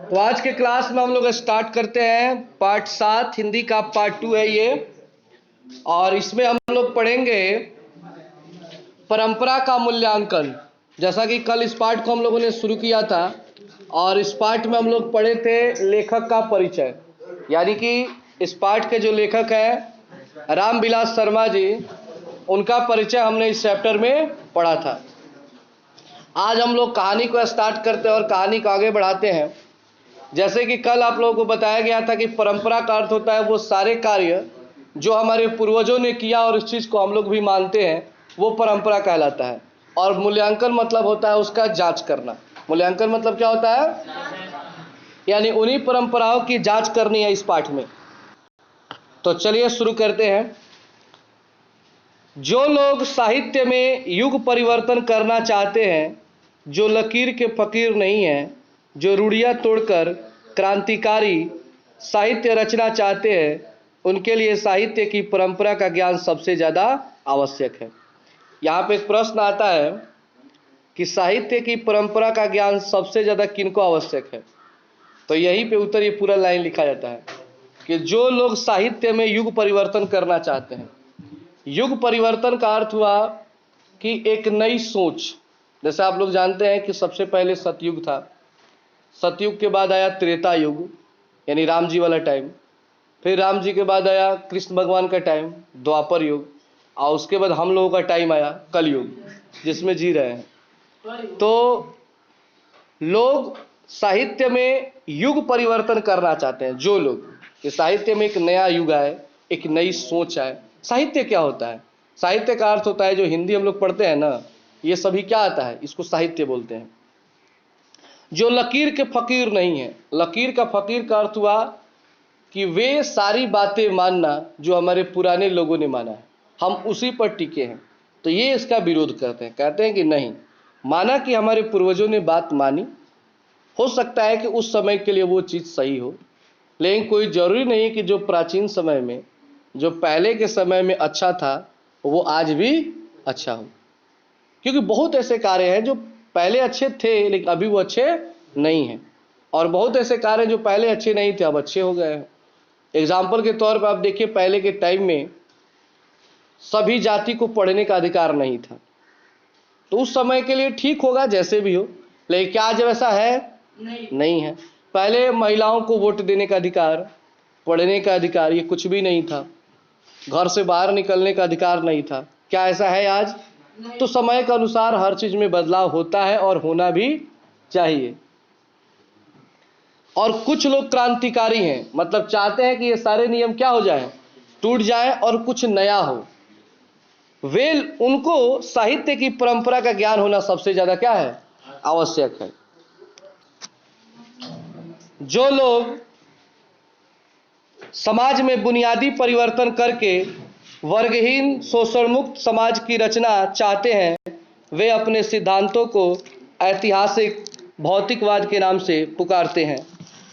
तो आज के क्लास में हम लोग स्टार्ट करते हैं पार्ट 7 हिंदी का पार्ट 2 है ये। और इसमें हम लोग पढ़ेंगे परंपरा का मूल्यांकन। जैसा कि कल इस पार्ट को हम लोगों ने शुरू किया था और इस पार्ट में हम लोग पढ़े थे लेखक का परिचय, यानी कि इस पार्ट के जो लेखक हैं रामविलास शर्मा जी, उनका परिचय हमने इस चैप्टर में पढ़ा था। आज हम लोग कहानी को स्टार्ट करते हैं और कहानी को आगे बढ़ाते हैं। जैसे कि कल आप लोगों को बताया गया था कि परंपरा का अर्थ होता है वो सारे कार्य जो हमारे पूर्वजों ने किया और इस चीज़ को हम लोग भी मानते हैं, वो परंपरा कहलाता है। और मूल्यांकन मतलब होता है उसका जांच करना। मूल्यांकन मतलब क्या होता है? यानी उन्हीं परंपराओं की जांच करनी है इस पाठ में। तो चलिए शुरू करते हैं। जो लोग साहित्य में युग परिवर्तन करना चाहते हैं, जो लकीर के फकीर नहीं हैं, जो रूढ़ियाँ तोड़कर क्रांतिकारी साहित्य रचना चाहते हैं, उनके लिए साहित्य की परंपरा का ज्ञान सबसे ज़्यादा आवश्यक है। यहाँ पे एक प्रश्न आता है कि साहित्य की परंपरा का ज्ञान सबसे ज़्यादा किनको आवश्यक है। तो यहीं पे उत्तर ये पूरा लाइन लिखा जाता है कि जो लोग साहित्य में युग परिवर्तन करना चाहते हैं। युग परिवर्तन का अर्थ हुआ कि एक नई सोच। जैसे आप लोग जानते हैं कि सबसे पहले सतयुग था, सतयुग के बाद आया त्रेता युग यानी राम जी वाला टाइम, फिर राम जी के बाद आया कृष्ण भगवान का टाइम द्वापर युग, और उसके बाद हम लोगों का टाइम आया कलयुग जिसमें जी रहे हैं। तो लोग साहित्य में युग परिवर्तन करना चाहते हैं। जो लोग कि साहित्य में एक नया युग आए, एक नई सोच आए। साहित्य क्या होता है? साहित्य का अर्थ होता है, जो हिंदी हम लोग पढ़ते हैं ना, ये सभी क्या आता है, इसको साहित्य बोलते हैं। जो लकीर के फकीर नहीं है। लकीर का फकीर का अर्थ हुआ कि वे सारी बातें मानना जो हमारे पुराने लोगों ने माना है, हम उसी पर टिके हैं। तो ये इसका विरोध करते हैं, कहते हैं कि नहीं, माना कि हमारे पूर्वजों ने बात मानी, हो सकता है कि उस समय के लिए वो चीज़ सही हो, लेकिन कोई ज़रूरी नहीं कि जो प्राचीन समय में, जो पहले के समय में अच्छा था, वो आज भी अच्छा हो। क्योंकि बहुत ऐसे कार्य हैं जो पहले अच्छे थे लेकिन अभी वो अच्छे नहीं हैं, और बहुत ऐसे कार्य जो पहले अच्छे नहीं थे अब अच्छे हो गए हैं। एग्जाम्पल के तौर पर आप देखिए, पहले के टाइम में सभी जाति को पढ़ने का अधिकार नहीं था, तो उस समय के लिए ठीक होगा जैसे भी हो, लेकिन क्या आज वैसा है? नहीं है। पहले महिलाओं को वोट देने का अधिकार, पढ़ने का अधिकार, ये कुछ भी नहीं था। घर से बाहर निकलने का अधिकार नहीं था। क्या ऐसा है आज? तो समय के अनुसार हर चीज में बदलाव होता है और होना भी चाहिए। और कुछ लोग क्रांतिकारी हैं, मतलब चाहते हैं कि ये सारे नियम क्या हो जाए, टूट जाए और कुछ नया हो। वे, उनको साहित्य की परंपरा का ज्ञान होना सबसे ज्यादा क्या है, आवश्यक है। जो लोग समाज में बुनियादी परिवर्तन करके वर्गहीन शोषण मुक्त समाज की रचना चाहते हैं, वे अपने सिद्धांतों को ऐतिहासिक भौतिकवाद के नाम से पुकारते हैं।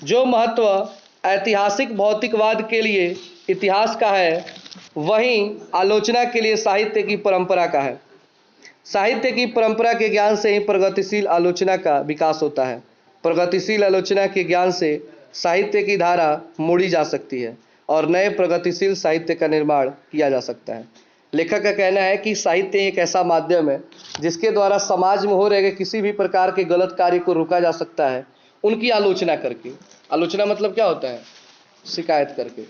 जो महत्व ऐतिहासिक भौतिकवाद के लिए इतिहास का है, वहीं आलोचना के लिए साहित्य की परंपरा का है। साहित्य की परंपरा के ज्ञान से ही प्रगतिशील आलोचना का विकास होता है। प्रगतिशील आलोचना के ज्ञान से साहित्य की धारा मोड़ी जा सकती है और नए प्रगतिशील साहित्य का निर्माण किया जा सकता है। लेखक का कहना है कि साहित्य एक ऐसा माध्यम है जिसके द्वारा समाज में हो रहे किसी भी प्रकार के गलत कार्य को रोका जा सकता है, उनकी आलोचना करके। आलोचना मतलब क्या होता है? शिकायत करके।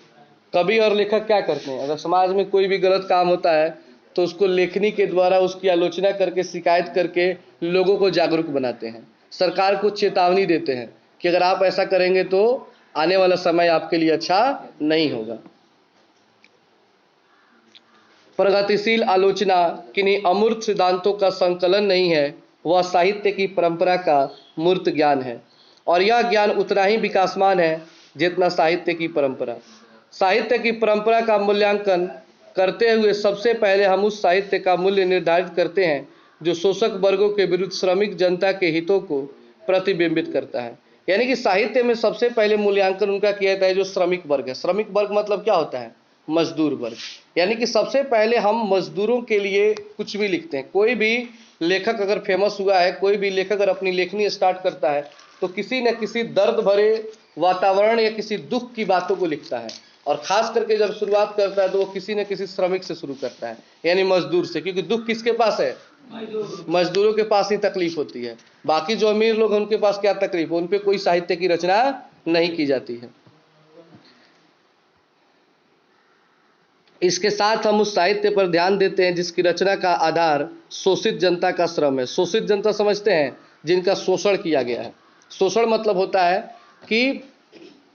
कवि और लेखक क्या करते हैं, अगर समाज में कोई भी गलत काम होता है तो उसको लेखनी के द्वारा उसकी आलोचना करके, शिकायत करके लोगों को जागरूक बनाते हैं, सरकार को चेतावनी देते हैं कि अगर आप ऐसा करेंगे तो आने वाला समय आपके लिए अच्छा नहीं होगा। प्रगतिशील आलोचना किन्हीं अमूर्त सिद्धांतों का संकलन नहीं है, वह साहित्य की परंपरा का मूर्त ज्ञान है, और यह ज्ञान उतना ही विकासमान है जितना साहित्य की परंपरा। साहित्य की परंपरा का मूल्यांकन करते हुए सबसे पहले हम उस साहित्य का मूल्य निर्धारित करते हैं जो शोषक वर्गों के विरुद्ध श्रमिक जनता के हितों को प्रतिबिंबित करता है। यानी कि साहित्य में सबसे पहले मूल्यांकन उनका किया जाता है जो श्रमिक वर्ग है। श्रमिक वर्ग मतलब क्या होता है? मजदूर वर्ग। यानी कि सबसे पहले हम मजदूरों के लिए कुछ भी लिखते हैं। कोई भी लेखक अगर फेमस हुआ है, कोई भी लेखक अगर अपनी लेखनी स्टार्ट करता है तो किसी न किसी दर्द भरे वातावरण या किसी दुख की बातों को लिखता है। और खास करके जब शुरुआत करता है तो वो किसी न किसी श्रमिक से शुरू करता है, यानी मजदूर से, क्योंकि दुख किसके पास है? मजदूरों के पास ही तकलीफ होती है। बाकी जो अमीर लोग हैं उनके पास क्या तकलीफ, उन पे कोई साहित्य की रचना नहीं की जाती है। इसके साथ हम उस साहित्य पर ध्यान देते हैं जिसकी रचना का आधार शोषित जनता का श्रम है। शोषित जनता समझते हैं? जिनका शोषण किया गया है। शोषण मतलब होता है कि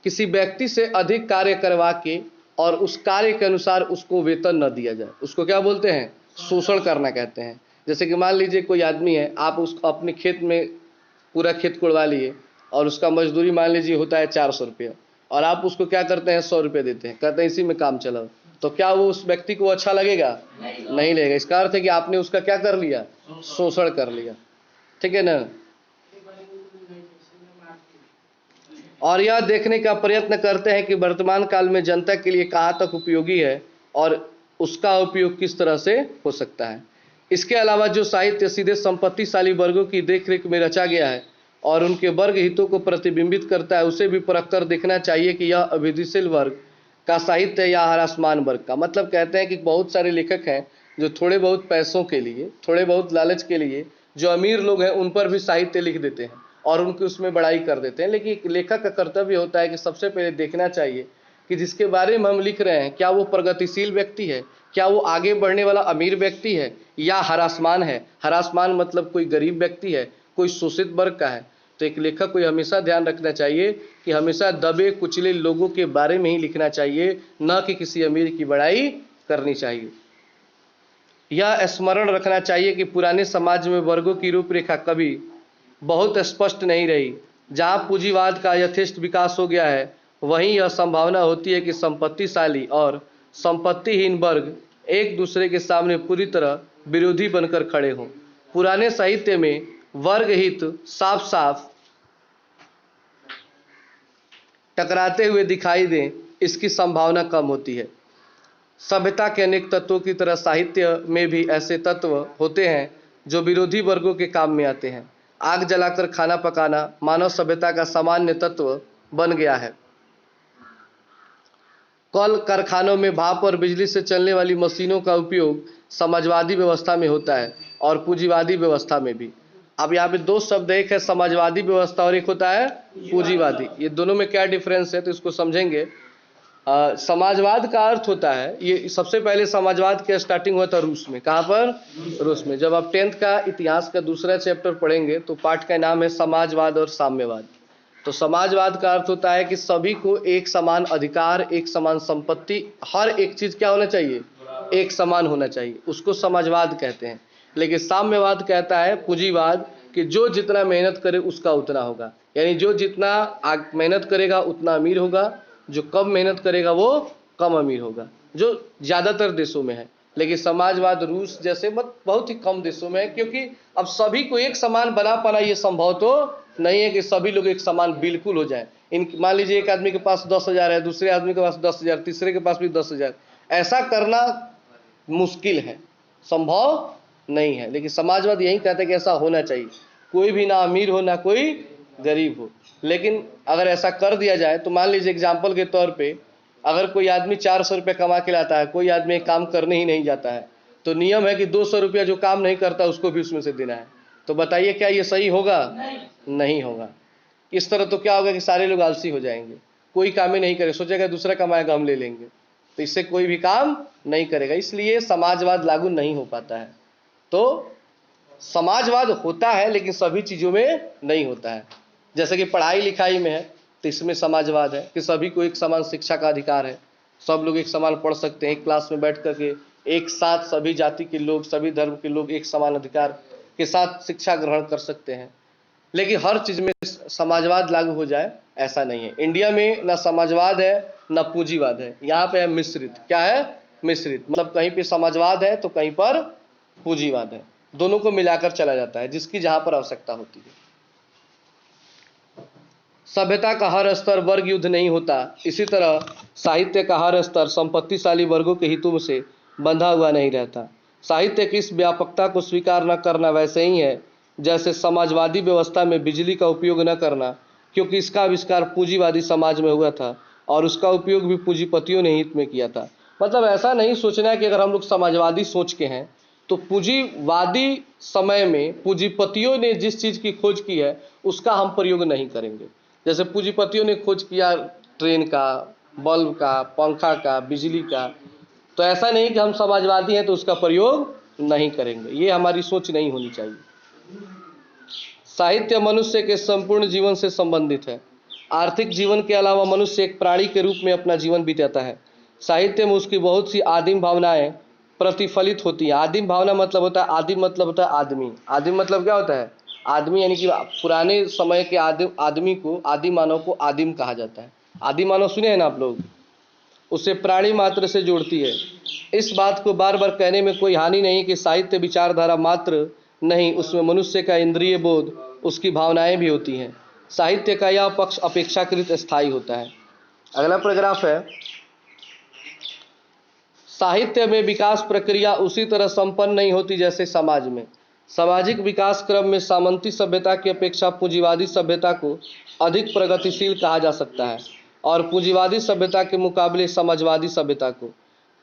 किसी व्यक्ति से अधिक कार्य करवा के और उस कार्य के अनुसार उसको वेतन न दिया जाए, उसको क्या बोलते हैं? शोषण करना कहते हैं। जैसे कि मान लीजिए कोई आदमी है, आप उसको अपने खेत में पूरा खेत कोड़वा लिए और उसका मजदूरी मान लीजिए होता है 400 रुपया, और आप उसको क्या करते हैं? 100 रुपये देते हैं, कहते हैं इसी में काम चलाओ। तो क्या वो उस व्यक्ति को अच्छा लगेगा? नहीं लगेगा। इसका अर्थ है कि आपने उसका क्या कर लिया? शोषण कर लिया। ठीक है ना? और यह देखने का प्रयत्न करते हैं कि वर्तमान काल में जनता के लिए कहाँ तक उपयोगी है और उसका उपयोग किस तरह से हो सकता है। इसके अलावा जो साहित्य सीधे संपत्तिशाली वर्गों की देखरेख में रचा गया है और उनके वर्ग हितों को प्रतिबिंबित करता है, उसे भी परख कर देखना चाहिए कि यह अभिधिशील वर्ग का साहित्य या हरासमान वर्ग का। मतलब कहते हैं कि बहुत सारे लेखक हैं जो थोड़े बहुत पैसों के लिए, थोड़े बहुत लालच के लिए जो अमीर लोग हैं उन पर भी साहित्य लिख देते हैं और उनकी उसमें बड़ाई कर देते हैं। लेकिन लेखक का कर्तव्य होता है कि सबसे पहले देखना चाहिए कि जिसके बारे में हम लिख रहे हैं क्या वो प्रगतिशील व्यक्ति है, क्या वो आगे बढ़ने वाला अमीर व्यक्ति है या हरासमान है। हरासमान मतलब कोई गरीब व्यक्ति है, कोई शोषित वर्ग का है। तो एक लेखक को हमेशा ध्यान रखना चाहिए कि हमेशा दबे कुचले लोगों के बारे में ही लिखना चाहिए, न कि किसी अमीर की बड़ाई करनी चाहिए। यह स्मरण रखना चाहिए कि पुराने समाज में वर्गों की रूपरेखा कभी बहुत स्पष्ट नहीं रही। जहाँ पूंजीवाद का यथेष्ट विकास हो गया है वहीं यह संभावना होती है कि संपत्तिशाली और संपत्तिहीन वर्ग एक दूसरे के सामने पूरी तरह विरोधी बनकर खड़े हों। पुराने साहित्य में वर्ग हित साफ साफ टकराते हुए दिखाई दें, इसकी संभावना कम होती है। सभ्यता के अनेक तत्वों की तरह साहित्य में भी ऐसे तत्व होते हैं जो विरोधी वर्गों के काम में आते हैं। आग जलाकर खाना पकाना मानव सभ्यता का सामान्य तत्व बन गया है। कल कारखानों में भाप और बिजली से चलने वाली मशीनों का उपयोग समाजवादी व्यवस्था में होता है और पूंजीवादी व्यवस्था में भी। अब यहाँ पे दो शब्द, एक है समाजवादी व्यवस्था और एक होता है पूंजीवादी। ये दोनों में क्या डिफरेंस है तो इसको समझेंगे। समाजवाद का अर्थ होता है, ये सबसे पहले समाजवाद की स्टार्टिंग हुआ था रूस में। कहाँ पर? रूस में। जब आप 10th का इतिहास का दूसरा चैप्टर पढ़ेंगे तो पाठ का नाम है समाजवाद और साम्यवाद। तो समाजवाद का अर्थ होता है कि सभी को एक समान अधिकार, एक समान संपत्ति, हर एक चीज क्या होना चाहिए? एक समान होना चाहिए, उसको समाजवाद कहते हैं। लेकिन साम्यवाद कहता है, पूंजीवाद, कि जो जितना मेहनत करे उसका उतना होगा। यानी जो जितना मेहनत करेगा उतना अमीर होगा, जो कम मेहनत करेगा वो कम अमीर होगा, जो ज्यादातर देशों में है। लेकिन समाजवाद रूस जैसे बहुत ही कम देशों में है, क्योंकि अब सभी को एक समान बना पाना ये संभव तो नहीं है कि सभी लोग एक समान बिल्कुल हो जाए। मान लीजिए एक आदमी के पास 10,000 है, दूसरे आदमी के पास 10,000, तीसरे के पास भी 10,000, ऐसा करना मुश्किल है, संभव नहीं है। लेकिन समाजवाद यही कहता है कि ऐसा होना चाहिए, कोई भी ना अमीर हो ना कोई गरीब हो। लेकिन अगर ऐसा कर दिया जाए तो मान लीजिए एग्जाम्पल के तौर पे अगर कोई आदमी 400 रुपये कमा के लाता है, कोई आदमी काम करने ही नहीं जाता है, तो नियम है कि 200 रुपया जो काम नहीं करता उसको भी उसमें से देना है। तो बताइए क्या ये सही होगा? नहीं होगा। इस तरह तो क्या होगा कि सारे लोग आलसी हो जाएंगे, कोई काम ही नहीं करे, सोचेगा दूसरा कमाएगा हम ले लेंगे, तो इससे कोई भी काम नहीं करेगा। इसलिए समाजवाद लागू नहीं हो पाता है। तो समाजवाद होता है लेकिन सभी चीजों में नहीं होता है। जैसे कि पढ़ाई लिखाई में है तो इसमें समाजवाद है कि सभी को एक समान शिक्षा का अधिकार है, सब लोग एक समान पढ़ सकते हैं, एक क्लास में बैठ करके एक साथ सभी जाति के लोग, सभी धर्म के लोग एक समान अधिकार के साथ शिक्षा ग्रहण कर सकते हैं। लेकिन हर चीज में समाजवाद लागू हो जाए ऐसा नहीं है। इंडिया में ना समाजवाद है ना पूंजीवाद है, यहाँ पे है मिश्रित। क्या है? मिश्रित। मतलब कहीं पे समाजवाद है तो कहीं पर पूंजीवाद है, दोनों को मिलाकर चला जाता है जिसकी जहां पर आवश्यकता होती है। सभ्यता का हर स्तर वर्ग युद्ध नहीं होता, इसी तरह साहित्य का हर स्तर संपत्तिशाली वर्गों के हितों से बंधा हुआ नहीं रहता। साहित्य की इस व्यापकता को स्वीकार न करना वैसे ही है जैसे समाजवादी व्यवस्था में बिजली का उपयोग न करना, क्योंकि इसका आविष्कार पूंजीवादी समाज में हुआ था और उसका उपयोग भी पूंजीपतियों ने हित में किया था। मतलब ऐसा नहीं सोचना है कि अगर हम लोग समाजवादी सोच के हैं तो पूंजीवादी समय में पूंजीपतियों ने जिस चीज़ की खोज की है उसका हम प्रयोग नहीं करेंगे। जैसे पूंजीपतियों ने खोज किया ट्रेन का, बल्ब का, पंखा का, बिजली का, तो ऐसा नहीं कि हम समाजवादी हैं तो उसका प्रयोग नहीं करेंगे। ये हमारी सोच नहीं होनी चाहिए। साहित्य मनुष्य के संपूर्ण जीवन से संबंधित है। आर्थिक जीवन के अलावा मनुष्य एक प्राणी के रूप में अपना जीवन बिताता है। साहित्य में उसकी बहुत सी आदिम भावनाएं प्रतिफलित होती हैं। आदिम भावना मतलब होता है, आदिम मतलब होता है आदमी। आदिम मतलब क्या होता है? आदमी, यानी कि पुराने समय के आदमी को, आदि मानव को आदिम कहा जाता है। आदि मानव सुने हैं ना आप लोग? उसे प्राणी मात्र से जोड़ती है। इस बात को बार बार कहने में कोई हानि नहीं कि साहित्य विचारधारा मात्र नहीं, उसमें मनुष्य का इंद्रिय बोध, उसकी भावनाएं भी होती हैं। साहित्य का यह पक्ष अपेक्षाकृत स्थायी होता है। अगला पैराग्राफ है, साहित्य में विकास प्रक्रिया उसी तरह संपन्न नहीं होती जैसे समाज में। सामाजिक विकास क्रम में सामंती सभ्यता की अपेक्षा पूंजीवादी सभ्यता को अधिक प्रगतिशील कहा जा सकता है और पूंजीवादी सभ्यता के मुकाबले समाजवादी सभ्यता को।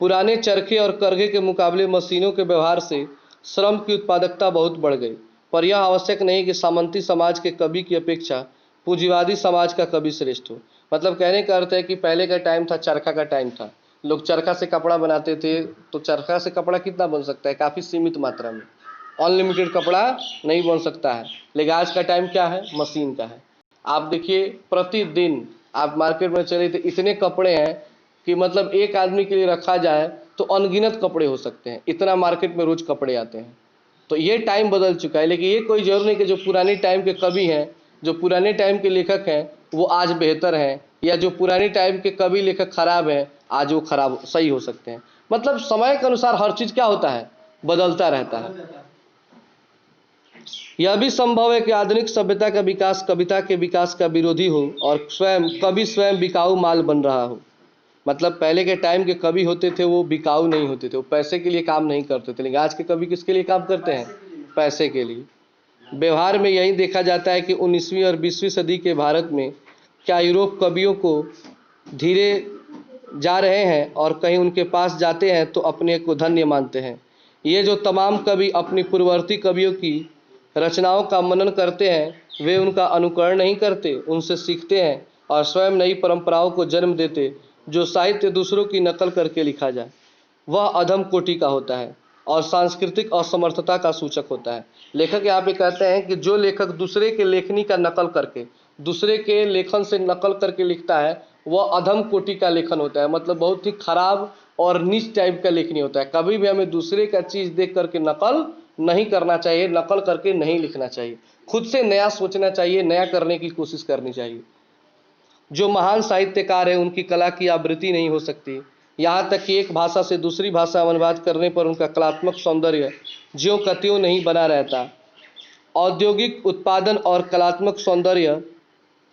पुराने चरखे और करघे के मुकाबले मशीनों के व्यवहार से श्रम की उत्पादकता बहुत बढ़ गई, पर यह आवश्यक नहीं कि सामंती समाज के कवि की अपेक्षा पूंजीवादी समाज का कवि श्रेष्ठ हो। मतलब कहने का अर्थ है कि पहले का टाइम था, चरखा का टाइम था, लोग चरखा से कपड़ा बनाते थे, तो चरखा से कपड़ा कितना बन सकता है? काफ़ी सीमित मात्रा में, अनलिमिटेड कपड़ा नहीं बन सकता है। लेकिन आज का टाइम क्या है? मशीन का है। आप देखिए, प्रतिदिन आप मार्केट में चले तो इतने कपड़े हैं कि मतलब एक आदमी के लिए रखा जाए तो अनगिनत कपड़े हो सकते हैं, इतना मार्केट में रोज कपड़े आते हैं। तो ये टाइम बदल चुका है। लेकिन ये कोई जरूर नहीं कि जो पुराने टाइम के कवि हैं, जो पुराने टाइम के लेखक हैं, वो आज बेहतर हैं, या जो पुराने टाइम के कवि लेखक खराब हैं आज वो खराब सही हो सकते हैं। मतलब समय के अनुसार हर चीज क्या होता है? बदलता रहता है। यह भी संभव है कि आधुनिक सभ्यता का विकास कविता के विकास का विरोधी हो और कवि स्वयं बिकाऊ माल बन रहा हो। मतलब पहले के टाइम के कवि होते थे वो बिकाऊ नहीं होते थे, वो पैसे के लिए काम नहीं करते थे। लेकिन आज के कवि किसके लिए काम करते हैं? पैसे के लिए। व्यवहार में यही देखा जाता है कि 19वीं और 20वीं सदी के भारत में क्या यूरोप कवियों को धीरे जा रहे हैं और कहीं उनके पास जाते हैं तो अपने को धन्य मानते हैं। ये जो तमाम कवि अपनी पूर्ववर्ती कवियों की रचनाओं का मनन करते हैं, वे उनका अनुकरण नहीं करते, उनसे सीखते हैं और स्वयं नई परंपराओं को जन्म देते। जो साहित्य दूसरों की नकल करके लिखा जाए वह अधम कोटि का होता है और सांस्कृतिक असमर्थता का सूचक होता है। लेखक यहाँ पे कहते हैं कि जो लेखक दूसरे के लेखनी का नकल करके, दूसरे के लेखन से नकल करके लिखता है वह अधम कोटि का लेखन होता है। मतलब बहुत ही खराब और नीच टाइप का लेखनी होता है। कभी भी हमें दूसरे का चीज़ देख करके नकल नहीं करना चाहिए, नकल करके नहीं लिखना चाहिए। खुद से नया सोचना चाहिए, नया करने की कोशिश करनी चाहिए। जो महान साहित्यकार हैं उनकी कला की आवृत्ति नहीं हो सकती। यहाँ तक कि एक भाषा से दूसरी भाषा में अनुवाद करने पर उनका कलात्मक सौंदर्य ज्यों का त्यों नहीं बना रहता। औद्योगिक उत्पादन और कलात्मक सौंदर्य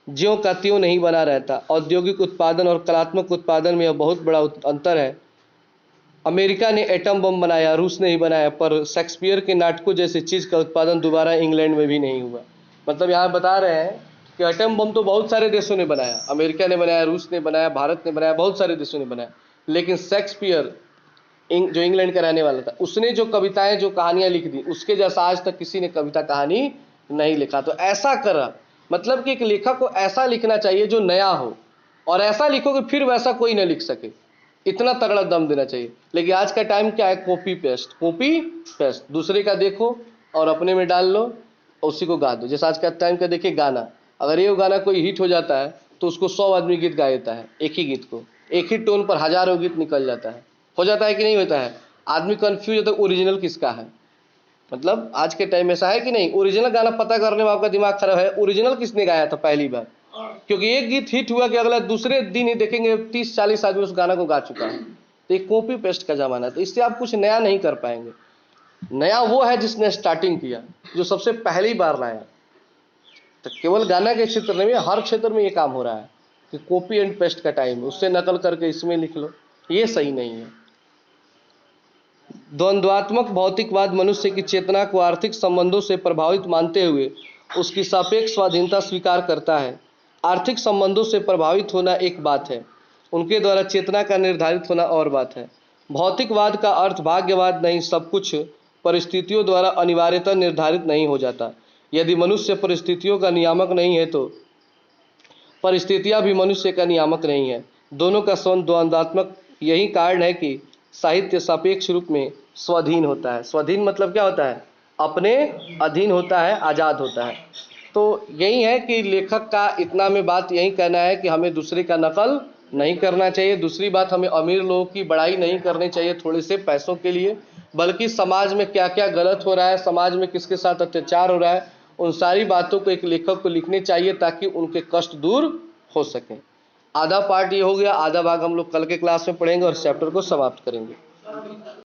ज्यों का त्यों नहीं बना रहता। औद्योगिक उत्पादन और कलात्मक उत्पादन में यह बहुत बड़ा अंतर है। अमेरिका ने एटम बम बनाया, रूस ने ही बनाया, पर शेक्सपियर के नाटकों जैसी चीज़ का उत्पादन दोबारा इंग्लैंड में भी नहीं हुआ। मतलब यहाँ बता रहे हैं कि एटम बम तो बहुत सारे देशों ने बनाया, अमेरिका ने बनाया, रूस ने बनाया, भारत ने बनाया, बहुत सारे देशों ने बनाया। लेकिन शेक्सपियर जो इंग्लैंड का रहने वाला था, उसने जो कविताएं, जो कहानियां लिख दी, उसके जैसा आज तक किसी ने कविता कहानी नहीं लिखा। तो ऐसा करा, मतलब कि एक लेखक को ऐसा लिखना चाहिए जो नया हो, और ऐसा लिखो कि फिर वैसा कोई न लिख सके, इतना तगड़ा दम देना चाहिए। लेकिन आज का टाइम क्या है? कॉपी पेस्ट, कॉपी पेस्ट, दूसरे का देखो और अपने में डाल लो, उसी को गा दो। जैसे आज का टाइम का देखिए गाना, अगर ये गाना कोई हिट हो जाता है तो उसको 100 आदमी गीत गा देता है, एक ही गीत को, एक ही टोन पर हजारों गीत निकल जाता है। हो जाता है कि नहीं होता है? आदमी कंफ्यूज होता है ओरिजिनल किसका है। मतलब आज के टाइम में ऐसा है कि नहीं? ओरिजिनल गाना पता करने में आपका दिमाग खराब है, ओरिजिनल किसने गाया था पहली बार, क्योंकि एक गीत हिट हुआ कि अगला दूसरे दिन ही देखेंगे 30-40 आदमी उस गाना को गा चुका है। तो एक कॉपी पेस्ट का जमाना है, तो इससे आप कुछ नया नहीं कर पाएंगे। नया वो है जिसने स्टार्टिंग किया, जो सबसे पहली बार लाया। तो केवल गाना के क्षेत्र में, हर क्षेत्र में ये काम हो रहा है कि कॉपी एंड पेस्ट का टाइम है, उससे नकल करके इसमें लिख लो, ये सही नहीं है। द्वंद्वात्मक भौतिकवाद मनुष्य की चेतना को आर्थिक संबंधों से प्रभावित मानते हुए उसकी सापेक्ष स्वाधीनता स्वीकार करता है। आर्थिक संबंधों से प्रभावित होना एक बात है, उनके द्वारा चेतना का निर्धारित होना और बात है। भौतिकवाद का अर्थ भाग्यवाद नहीं, सब कुछ परिस्थितियों द्वारा अनिवार्यतः निर्धारित नहीं हो जाता। यदि मनुष्य परिस्थितियों का नियामक नहीं है तो परिस्थितियां भी मनुष्य का नियामक नहीं है। दोनों का द्वंद्वात्मक यही कारण है कि साहित्य सापेक्ष रूप में स्वाधीन होता है। स्वाधीन मतलब क्या होता है? अपने अधीन होता है, आज़ाद होता है। तो यही है कि लेखक का इतना में बात यही कहना है कि हमें दूसरे का नकल नहीं करना चाहिए। दूसरी बात, हमें अमीर लोगों की बड़ाई नहीं करनी चाहिए थोड़े से पैसों के लिए, बल्कि समाज में क्या क्या गलत हो रहा है, समाज में किसके साथ अत्याचार हो रहा है, उन सारी बातों को एक लेखक को लिखनी चाहिए ताकि उनके कष्ट दूर हो सकें। आधा पार्ट ये हो गया, आधा भाग हम लोग कल के क्लास में पढ़ेंगे और चैप्टर को समाप्त करेंगे।